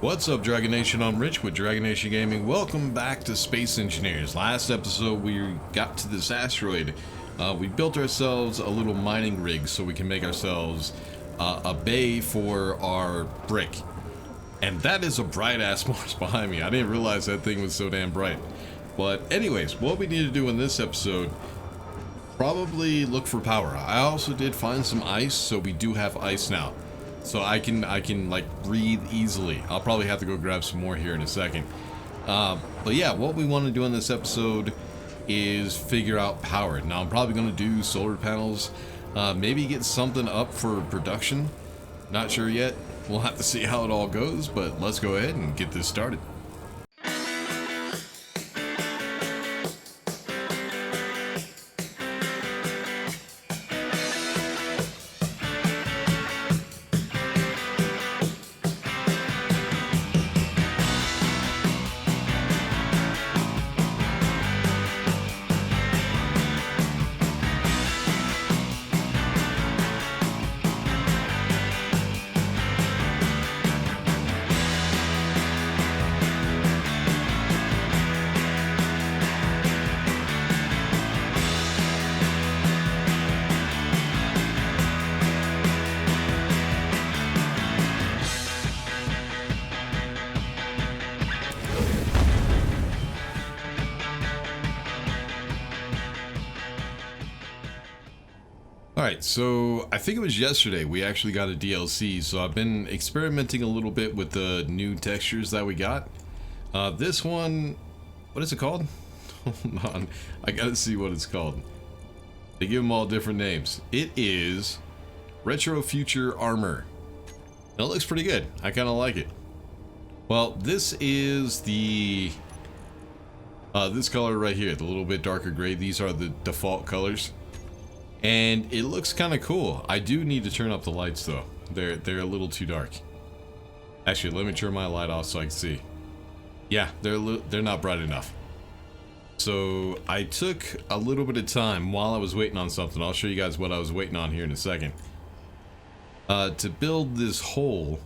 What's up, Dragon Nation? I'm Rich with Dragon Nation Gaming. Welcome back to Space Engineers. Last episode we got to this asteroid. We built ourselves a little mining rig so we can make ourselves a bay for our brick. And that is a bright ass Mars behind me. I didn't realize that thing was so damn bright. But anyways, what we need to do in this episode, probably look for power. I also did find some ice, so we do have ice now. So I can like breathe easily. I'll probably have to go grab some more here in a second. But yeah, what we want to do in this episode is figure out power. Now I'm probably going to do solar panels, maybe get something up for production. Not sure yet. We'll have to see how it all goes, but let's go ahead and get this started. Alright, so I think it was yesterday we actually got a DLC, so I've been experimenting a little bit with the new textures that we got. This one, what is it called? Hold on, I gotta see what it's called. They give them all different names. It is Retro Future Armor. And it looks pretty good. I kind of like it. Well, this is the this color right here, the little bit darker gray. These are the default colors. And it looks kind of cool. I do need to turn up the lights though. They're a little too dark. Actually, let me turn my light off so I can see. Yeah, they're not bright enough. So I took a little bit of time while I was waiting on something. I'll show you guys what I was waiting on here in a second. To build this hole,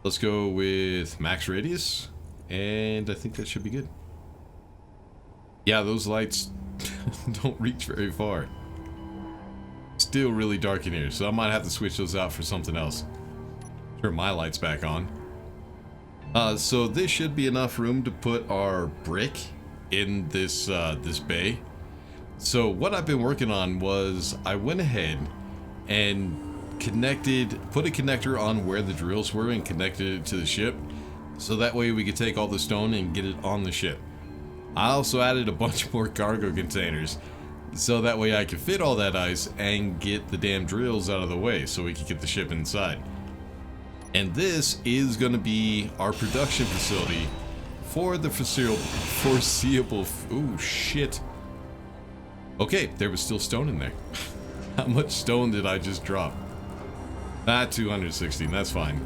let's go with max radius, and I think that should be good. Yeah, those lights don't reach very far. Still really dark in here, so I might have to switch those out for something else. Turn my lights back on. So this should be enough room to put our brick in this this bay. So what I've been working on was I went ahead and put a connector on where the drills were and connected it to the ship, so that way we could take all the stone and get it on the ship. I also added a bunch more cargo containers, so that way I can fit all that ice and get the damn drills out of the way so we can get the ship inside. And this is going to be our production facility for the foreseeable. Ooh, shit. Okay, there was still stone in there. How much stone did I just drop? 216, that's fine.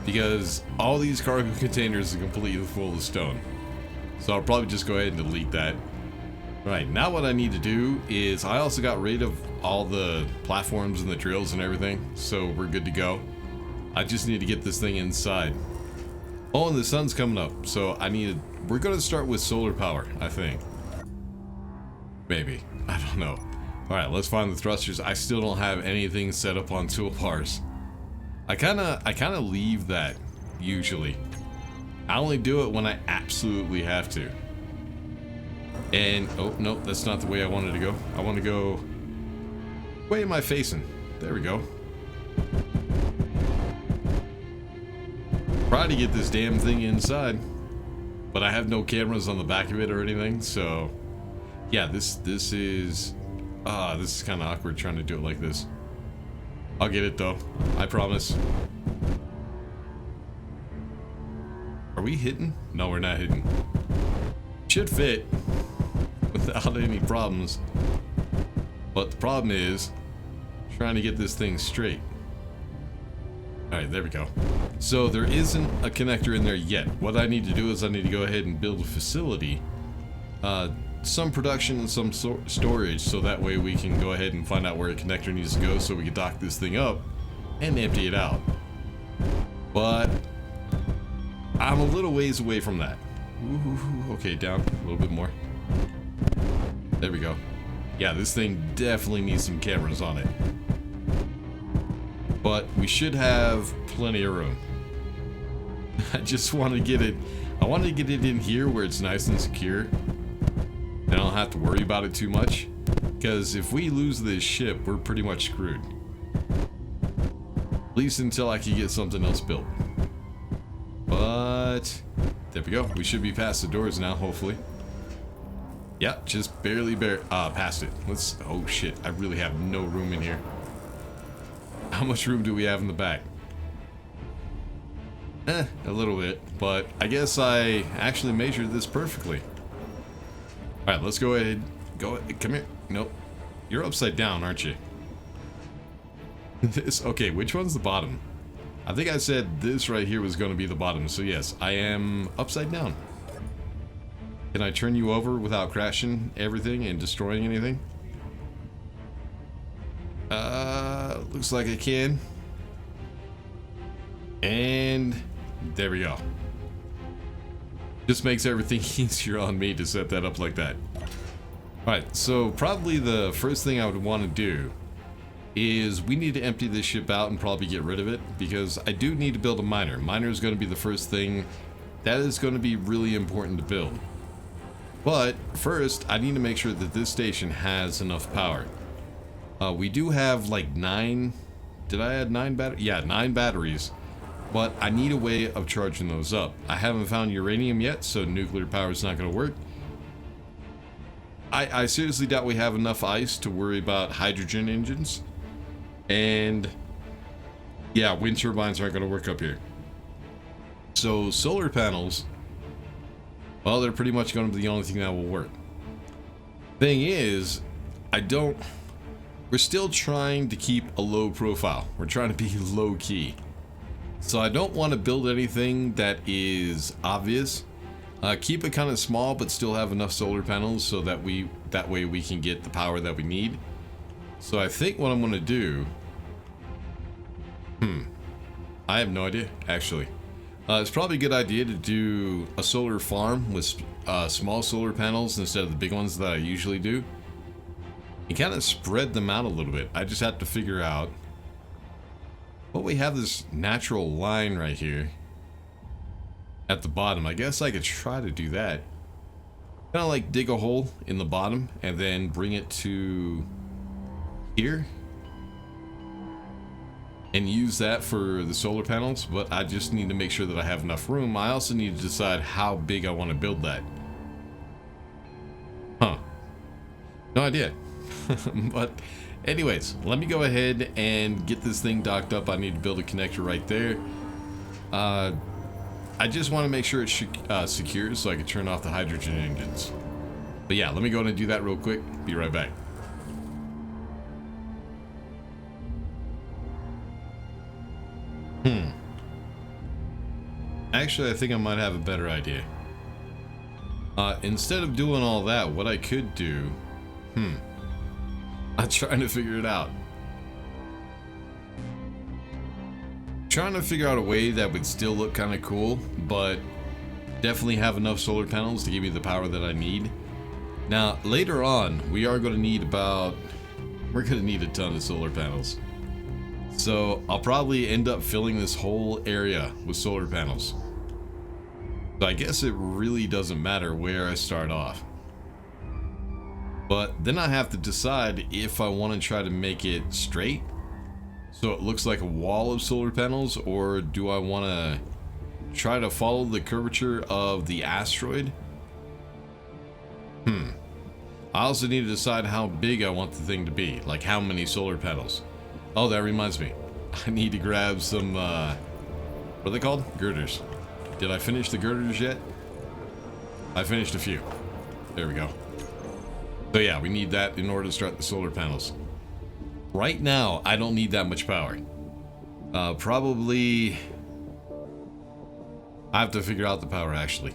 Because all these cargo containers are completely full of stone. So I'll probably just go ahead and delete that. Right, now what I need to do is I also got rid of all the platforms and the drills and everything, so we're good to go. I just need to get this thing inside. Oh, and the sun's coming up, so we're gonna start with solar power, I think. Maybe, I don't know. Alright, let's find the thrusters. I still don't have anything set up on toolbars. I kinda leave that, usually. I only do it when I absolutely have to. And, oh, no, that's not the way I wanted to go. I want to go... Way am I facing? There we go. Try to get this damn thing inside. But I have no cameras on the back of it or anything, so... Yeah, this is kind of awkward trying to do it like this. I'll get it, though. I promise. Are we hitting? No, we're not hitting. Should fit without any problems, but the problem is trying to get this thing straight. Alright, there we go. So there isn't a connector in there yet. What I need to do is I need to go ahead and build a facility, some production and some storage, so that way we can go ahead and find out where a connector needs to go so we can dock this thing up and empty it out. But I'm a little ways away from that. Ooh, okay, down a little bit more. There we go. Yeah, this thing definitely needs some cameras on it. But we should have plenty of room. I just want to get it. I want to get it in here where it's nice and secure. And I don't have to worry about it too much. Because if we lose this ship, we're pretty much screwed. At least until I can get something else built. But there we go. We should be past the doors now, hopefully. Yeah, just barely past it. Let's. Oh shit! I really have no room in here. How much room do we have in the back? A little bit, but I guess I actually measured this perfectly. All right, let's go ahead. Come here. Nope, you're upside down, aren't you? This. Okay, which one's the bottom? I think I said this right here was going to be the bottom. So yes, I am upside down. Can I turn you over without crashing everything and destroying anything? Looks like I can. And there we go. Just makes everything easier on me to set that up like that. Alright, so probably the first thing I would want to do is we need to empty this ship out and probably get rid of it, because I do need to build a miner. Miner is going to be the first thing that is going to be really important to build. But first, I need to make sure that this station has enough power. We do have like 9... Did I add 9 batteries? Yeah, 9 batteries. But I need a way of charging those up. I haven't found uranium yet, so nuclear power is not going to work. I seriously doubt we have enough ice to worry about hydrogen engines. And yeah, wind turbines aren't going to work up here. So solar panels, well, they're pretty much going to be the only thing that will work. Thing is, we're still trying to keep a low profile. We're trying to be low key. So I don't want to build anything that is obvious. Keep it kind of small, but still have enough solar panels so that way we can get the power that we need. So I think what I'm going to do, I have no idea, actually. It's probably a good idea to do a solar farm with small solar panels instead of the big ones that I usually do. And kind of spread them out a little bit. I just have to figure out. Well, we have this natural line right here at the bottom. I guess I could try to do that. Kind of like dig a hole in the bottom and then bring it to here. And use that for the solar panels, but I just need to make sure that I have enough room. I also need to decide how big I want to build that. Huh. No idea. But anyways, let me go ahead and get this thing docked up. I need to build a connector right there. I just want to make sure it's secure so I can turn off the hydrogen engines. But yeah, let me go ahead and do that real quick. Be right back. Actually, I think I might have a better idea. Instead of doing all that, what I could do... I'm trying to figure it out. Trying to figure out a way that would still look kind of cool, but definitely have enough solar panels to give me the power that I need. Now, later on, we are going to need we're going to need a ton of solar panels. So I'll probably end up filling this whole area with solar panels. So I guess it really doesn't matter where I start off. But then I have to decide if I want to try to make it straight, so it looks like a wall of solar panels, or do I want to try to follow the curvature of the asteroid? I also need to decide how big I want the thing to be, like how many solar panels. Oh, that reminds me. I need to grab some, what are they called? Girders. Did I finish the girders yet? I finished a few. There we go. So yeah, we need that in order to start the solar panels. Right now, I don't need that much power. Probably... I have to figure out the power, actually.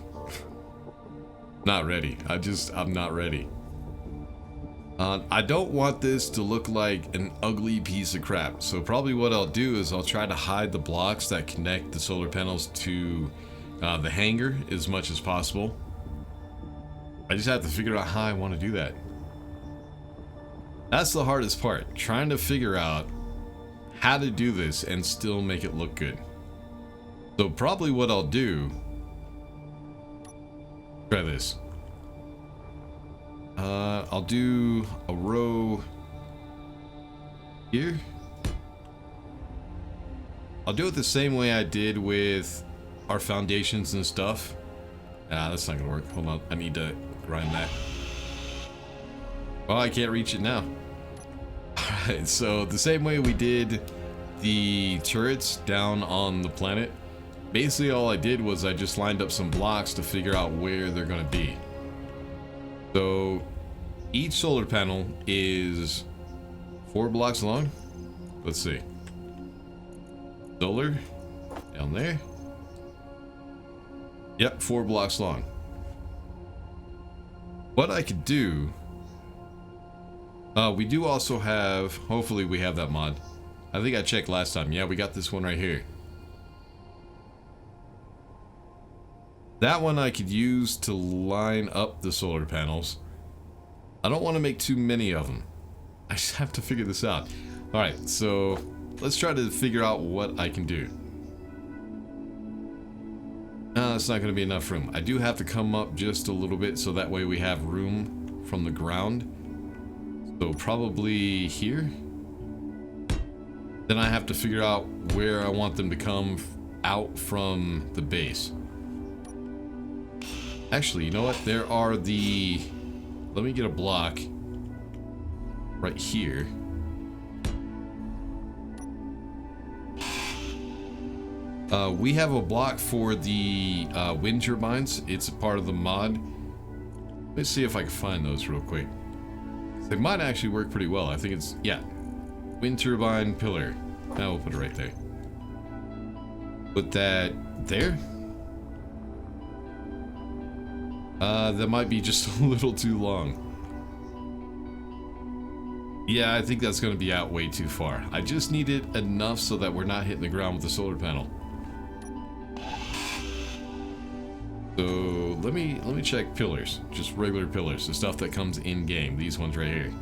Not ready. I'm not ready. I don't want this to look like an ugly piece of crap. So probably what I'll do is I'll try to hide the blocks that connect the solar panels to the hangar as much as possible. I just have to figure out how I want to do that. That's the hardest part, trying to figure out how to do this and still make it look good. So probably what I'll do, try this. I'll do a row here. I'll do it the same way I did with our foundations and stuff. That's not gonna work. Hold on, I need to grind that. Oh, I can't reach it now. Alright, so the same way we did the turrets down on the planet, basically all I did was I just lined up some blocks to figure out where they're gonna be. So each solar panel is 4 blocks long. Let's see. Solar down there. Yep, 4 blocks long. What I could do, we do also have, hopefully we have that mod. I think I checked last time. Yeah, we got this one right here. That one I could use to line up the solar panels. I don't want to make too many of them. I just have to figure this out. Alright, so let's try to figure out what I can do. It's not going to be enough room. I do have to come up just a little bit so that way we have room from the ground. So probably here. Then I have to figure out where I want them to come out from the base. Actually, you know what? There are the... Let me get a block right here. We have a block for the wind turbines. It's a part of the mod. Let's see if I can find those real quick. They might actually work pretty well. I think it's, yeah. Wind turbine pillar. Now we'll put it right there. Put that there. That might be just a little too long. Yeah, I think that's going to be out way too far. I just need it enough so that we're not hitting the ground with the solar panel. So let me check pillars, just regular pillars, the stuff that comes in game. These ones right here.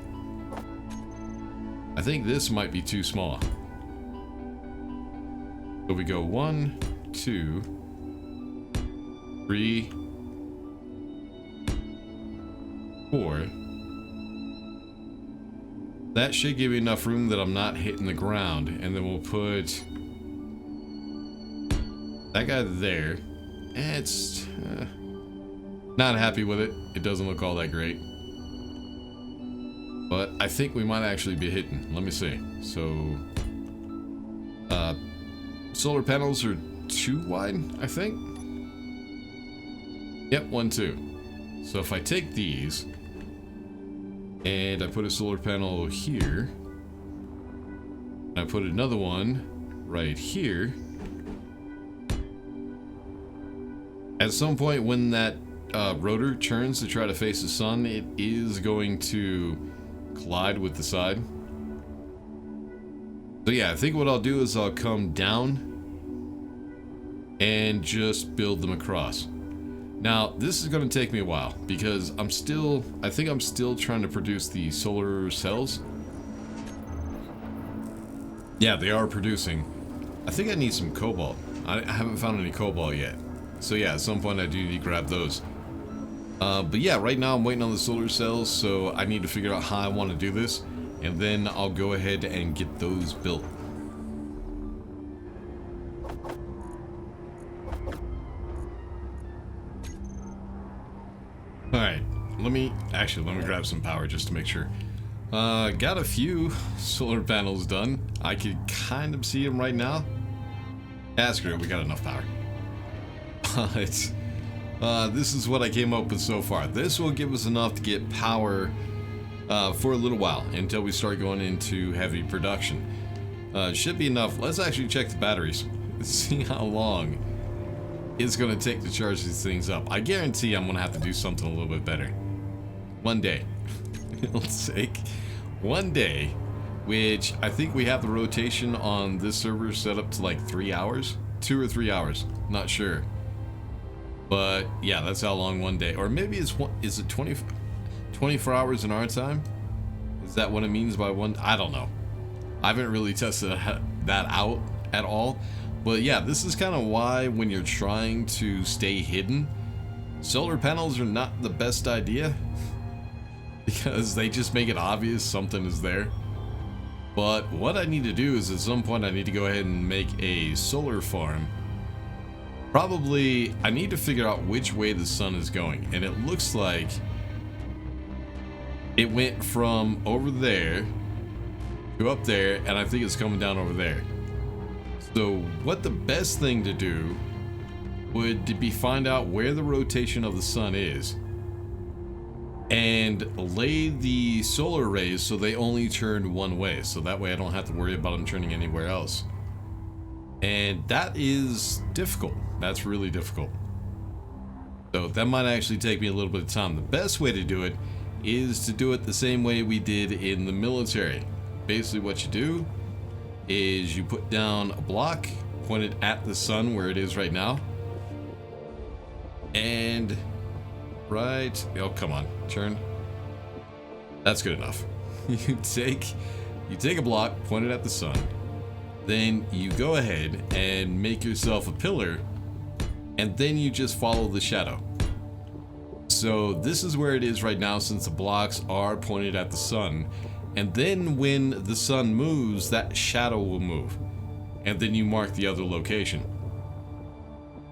I think this might be too small. So we go 1, 2, 3, 4. That should give me enough room that I'm not hitting the ground, and then we'll put that guy there. It's not happy with it. It doesn't look all that great. But I think we might actually be hitting. Let me see. So, solar panels are 2 wide, I think. Yep, 1, 2. So if I take these and I put a solar panel here, I put another one right here. At some point when that rotor turns to try to face the sun, it is going to collide with the side. So yeah, I think what I'll do is I'll come down and just build them across. Now, this is going to take me a while because I think I'm still trying to produce the solar cells. Yeah, they are producing. I think I need some cobalt. I haven't found any cobalt yet. So yeah, at some point I do need to grab those. But yeah, right now I'm waiting on the solar cells, so I need to figure out how I want to do this, and then I'll go ahead and get those built. Alright, let me grab some power just to make sure. Got a few solar panels done. I could kind of see them right now. Yeah, screw it, we got enough power. But this is what I came up with so far. This will give us enough to get power for a little while until we start going into heavy production. Should be enough. Let's actually check the batteries. See how long it's going to take to charge these things up. I guarantee I'm going to have to do something a little bit better. One day. It'll take one day, which I think we have the rotation on this server set up to like 3 hours. 2 or 3 hours. Not sure. But yeah, that's how long one day, or maybe is it 24 hours in our time? Is that what it means by one? I don't know. I haven't really tested that out at all. But yeah, this is kind of why when you're trying to stay hidden, solar panels are not the best idea. Because they just make it obvious something is there. But what I need to do is at some point I need to go ahead and make a solar farm. Probably, I need to figure out which way the sun is going. And it looks like it went from over there to up there, and I think it's coming down over there. So what the best thing to do would be find out where the rotation of the sun is and lay the solar rays so they only turn one way, so that way I don't have to worry about them turning anywhere else. And that is difficult. That's really difficult. So that might actually take me a little bit of time. The best way to do it is to do it the same way we did in the military. Basically what you do is you put down a block pointed at the sun where it is right now, and oh, come on, turn. That's good enough. You take a block pointed at the sun, then you go ahead and make yourself a pillar, and then you just follow the shadow. So this is where it is right now, since the blocks are pointed at the sun. And then when the sun moves, that shadow will move. And then you mark the other location.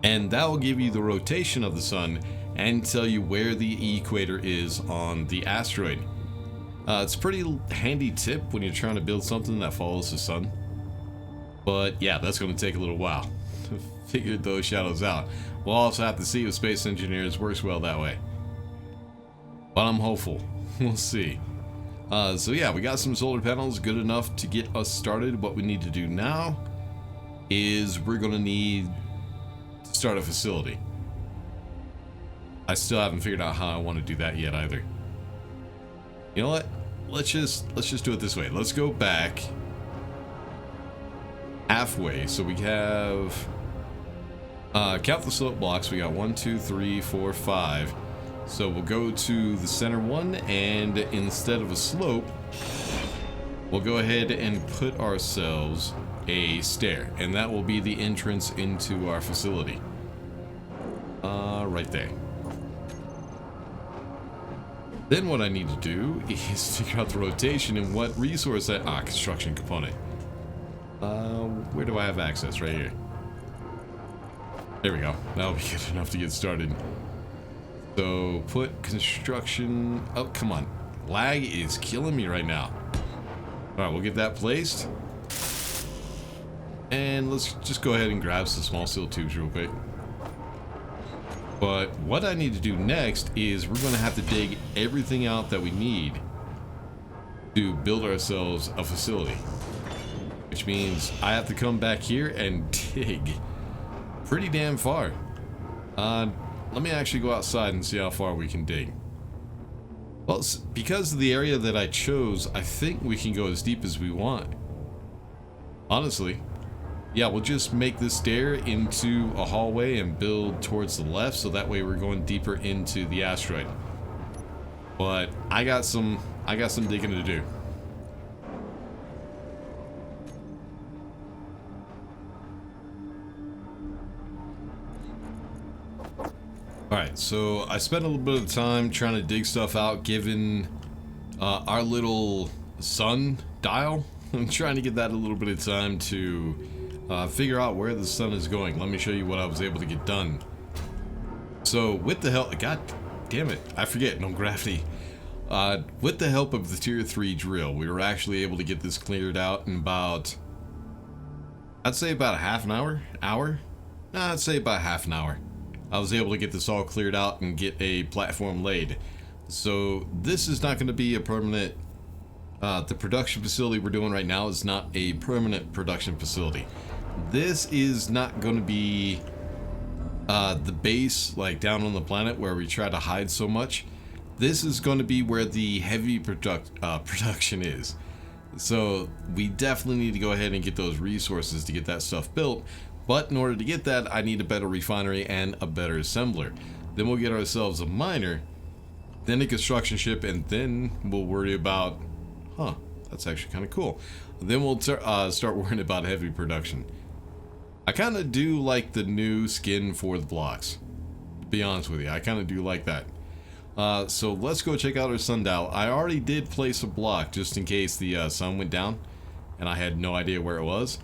And that will give you the rotation of the sun and tell you where the equator is on the asteroid. It's a pretty handy tip when you're trying to build something that follows the sun. But yeah, that's going to take a little while to figure those shadows out. We'll also have to see if Space Engineers works well that way. But I'm hopeful. We'll see. So yeah, we got some solar panels, good enough to get us started. What we need to do now is we're gonna need to start a facility. I still haven't figured out how I want to do that yet either. You know what? Let's just do it this way. Let's go back halfway. So we have count the slope blocks. We got 1, 2, 3, 4, 5. So we'll go to the center one, and instead of a slope, we'll go ahead and put ourselves a stair, and that will be the entrance into our facility. Right there. Then what I need to do is figure out the rotation and what resource construction component. Where do I have access? Right here. There we go. That'll be good enough to get started. So put construction. Oh, come on. Lag is killing me right now. Alright, we'll get that placed. And let's just go ahead and grab some small steel tubes real quick. But what I need to do next is we're going to have to dig everything out that we need to build ourselves a facility. Which means I have to come back here and dig pretty damn far. Let me actually go outside and see how far we can dig. Well, because of the area that I chose, I think we can go as deep as we want. Honestly. Yeah, we'll just make this stair into a hallway and build towards the left, so that way we're going deeper into the asteroid. But I got some digging to do. Alright, so I spent a little bit of time trying to dig stuff out, given our little sun dial. I'm trying to get that a little bit of time to figure out where the sun is going. Let me show you what I was able to get done. So with the help, god damn it, I forget, no gravity. With the help of the tier 3 drill, we were actually able to get this cleared out in about, I'd say about a half an hour? Nah, I'd say about half an hour. I was able to get this all cleared out and get a platform laid. So this is not going to be a permanent, the production facility we're doing right now is not a permanent production facility. This is not going to be the base, like down on the planet where we try to hide so much. This is going to be where the heavy production is. So we definitely need to go ahead and get those resources to get that stuff built. But in order to get that, I need a better refinery and a better assembler. Then we'll get ourselves a miner, then a construction ship, and then we'll worry about, that's actually kind of cool. Then we'll start worrying about heavy production. I kind of do like the new skin for the blocks. To be honest with you, I kind of do like that. So let's go check out our sundial. I already did place a block just in case the sun went down and I had no idea where it was.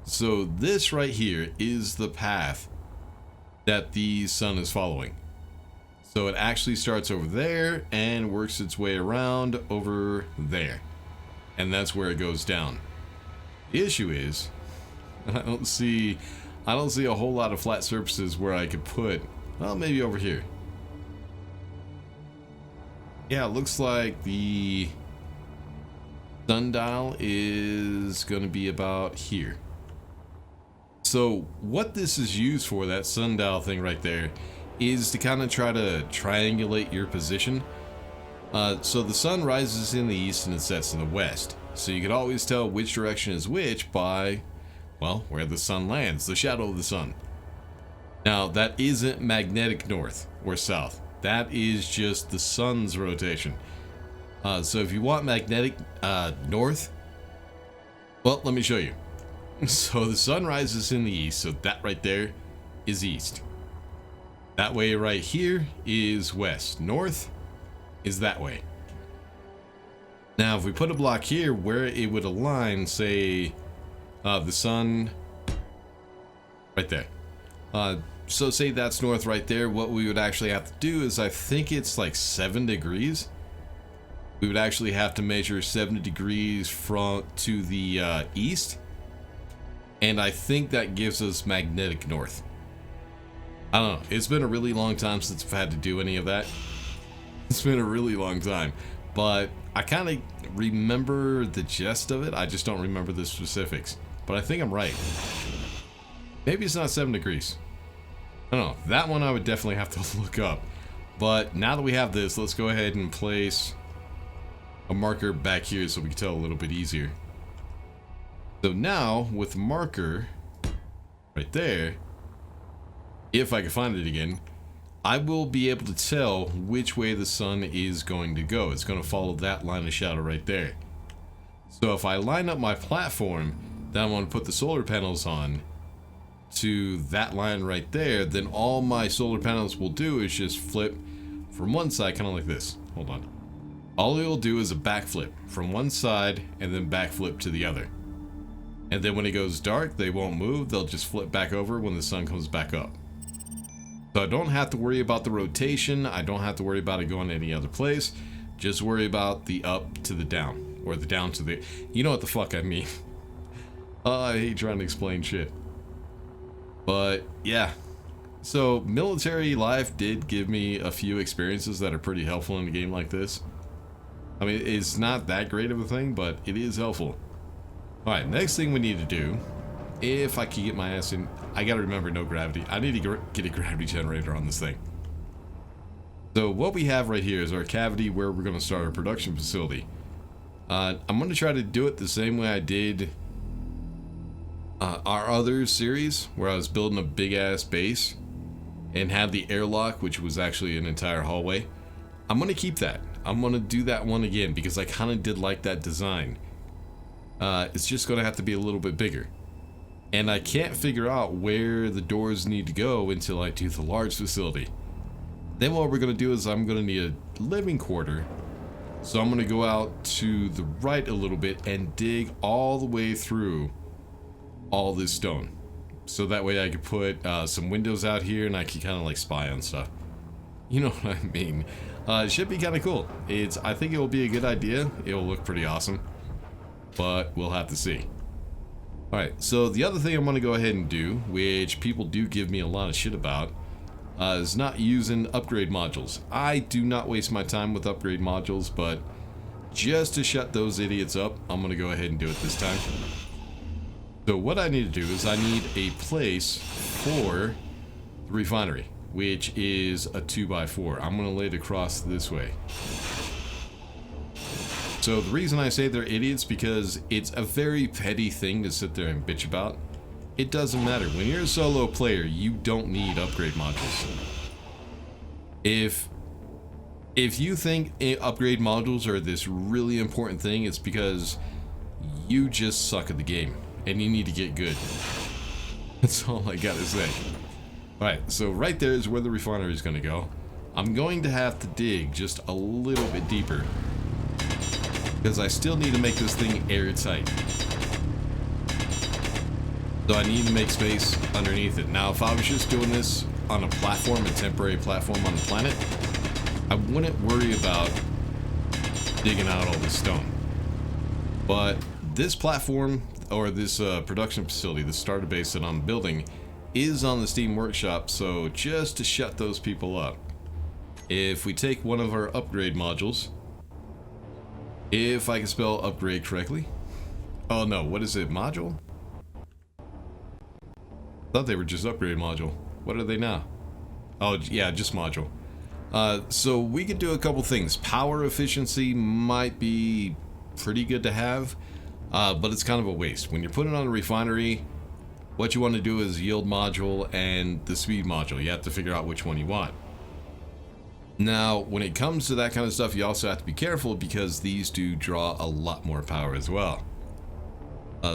So this right here is the path that the sun is following. So it actually starts over there and works its way around over there. And that's where it goes down. The issue is, I don't see a whole lot of flat surfaces where I could put, well, maybe over here. Yeah, it looks like the sundial is going to be about here. So what this is used for, that sundial thing right there, is to kind of try to triangulate your position. So the sun rises in the east and it sets in the west. So you can always tell which direction is which by, well, where the sun lands, the shadow of the sun. Now, that isn't magnetic north or south. That is just the sun's rotation. So if you want magnetic north, well, let me show you. So the sun rises in the east, so that right there is east. That way right here is west. North is that way. Now, if we put a block here where it would align, say, the sun right there. So say that's north right there. What we would actually have to do is, I think it's like 7 degrees. We would actually have to measure 70 degrees to the east. And I think that gives us magnetic north. I don't know. It's been a really long time since I've had to do any of that. It's been a really long time. But I kind of remember the gist of it. I just don't remember the specifics. But I think I'm right. Maybe it's not 7 degrees. I don't know. That one I would definitely have to look up. But now that we have this, let's go ahead and place a marker back here so we can tell a little bit easier. So now, with marker right there, if I can find it again, I will be able to tell which way the sun is going to go. It's going to follow that line of shadow right there. So if I line up my platform that I want to put the solar panels on to that line right there, then all my solar panels will do is just flip from one side, kind of like this. Hold on. All it will do is a backflip from one side and then backflip to the other. And then when it goes dark, they won't move. They'll just flip back over when the sun comes back up. So I don't have to worry about the rotation. I don't have to worry about it going any other place. Just worry about the up to the down, or the down to the, you know what the fuck I mean. I hate trying to explain shit. But yeah, so military life did give me a few experiences that are pretty helpful in a game like this. I mean, it's not that great of a thing, but it is helpful. Alright, next thing we need to do, if I can get my ass in, I gotta remember no gravity. I need to get a gravity generator on this thing. So what we have right here is our cavity where we're going to start our production facility. I'm going to try to do it the same way I did our other series, where I was building a big ass base and had the airlock, which was actually an entire hallway. I'm going to keep that. I'm going to do that one again because I kind of did like that design. It's just going to have to be a little bit bigger. And I can't figure out where the doors need to go until I do the large facility. Then what we're going to do is I'm going to need a living quarter. So I'm going to go out to the right a little bit and dig all the way through all this stone. So that way I could put some windows out here and I can kind of like spy on stuff. You know what I mean? It should be kind of cool. I think it will be a good idea. It will look pretty awesome. But we'll have to see. Alright, so the other thing I'm going to go ahead and do, which people do give me a lot of shit about, is not using upgrade modules. I do not waste my time with upgrade modules, but just to shut those idiots up, I'm going to go ahead and do it this time. So what I need to do is I need a place for the refinery, which is a 2x4. I'm going to lay it across this way. So the reason I say they're idiots because it's a very petty thing to sit there and bitch about. It doesn't matter. When you're a solo player, you don't need upgrade modules. If you think upgrade modules are this really important thing, it's because you just suck at the game and you need to get good. That's all I gotta say. Alright, so right there is where the refinery is going to go. I'm going to have to dig just a little bit deeper because I still need to make this thing airtight. So I need to make space underneath it. Now, if I was just doing this on a platform, a temporary platform on the planet, I wouldn't worry about digging out all this stone. But this platform, or this production facility, the starter base that I'm building, is on the Steam Workshop, so just to shut those people up, if we take one of our upgrade modules, if I can spell upgrade correctly. Oh no, what is it, module? I thought they were just upgrade module. What are they now? Oh yeah, just module. So we could do a couple things. Power efficiency might be pretty good to have, but it's kind of a waste. When you're putting on a refinery, what you want to do is yield module and the speed module. You have to figure out which one you want. Now, when it comes to that kind of stuff, you also have to be careful because these do draw a lot more power as well.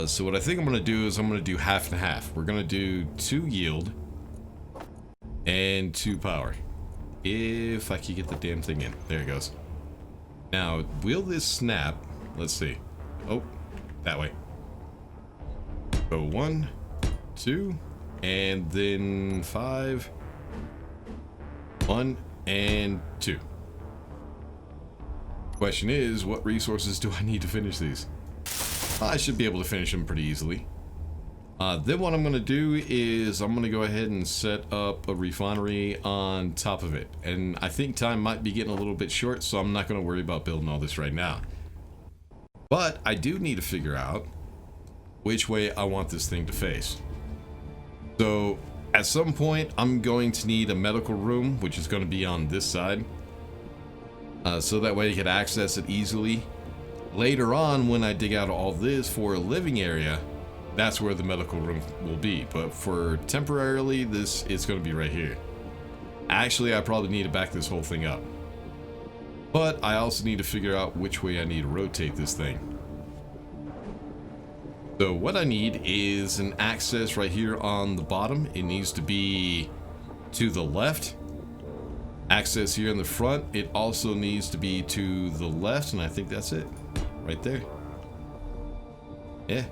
So what I think I'm going to do is I'm going to do half and half. We're going to do 2 yield and 2 power. If I can get the damn thing in. There it goes. Now, will this snap? Let's see. Oh, that way. Go 1, 2, and then 5. 1 and 2. Question is, what resources do I need to finish these? I should be able to finish them pretty easily. Then what I'm going to do is I'm going to go ahead and set up a refinery on top of it. And I think time might be getting a little bit short, so I'm not going to worry about building all this right now. But I do need to figure out which way I want this thing to face. So at some point, I'm going to need a medical room, which is going to be on this side. So that way you can access it easily. Later on, when I dig out all this for a living area, that's where the medical room will be. But for temporarily, this is going to be right here. Actually, I probably need to back this whole thing up. But I also need to figure out which way I need to rotate this thing. So what I need is an access right here on the bottom. It needs to be to the left. Access here in the front. It also needs to be to the left, and I think that's it. Right there. Yeah.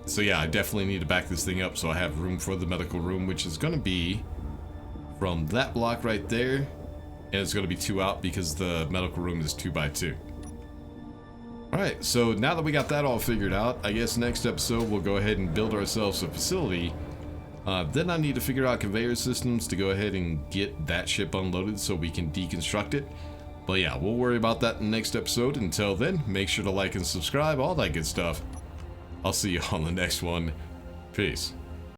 So yeah, I definitely need to back this thing up so I have room for the medical room, which is going to be from that block right there, and it's going to be 2 out because the medical room is 2 by 2. Alright, so now that we got that all figured out, I guess next episode we'll go ahead and build ourselves a facility. Then I need to figure out conveyor systems to go ahead and get that ship unloaded so we can deconstruct it. But yeah, we'll worry about that in the next episode. Until then, make sure to like and subscribe, all that good stuff. I'll see you on the next one. Peace.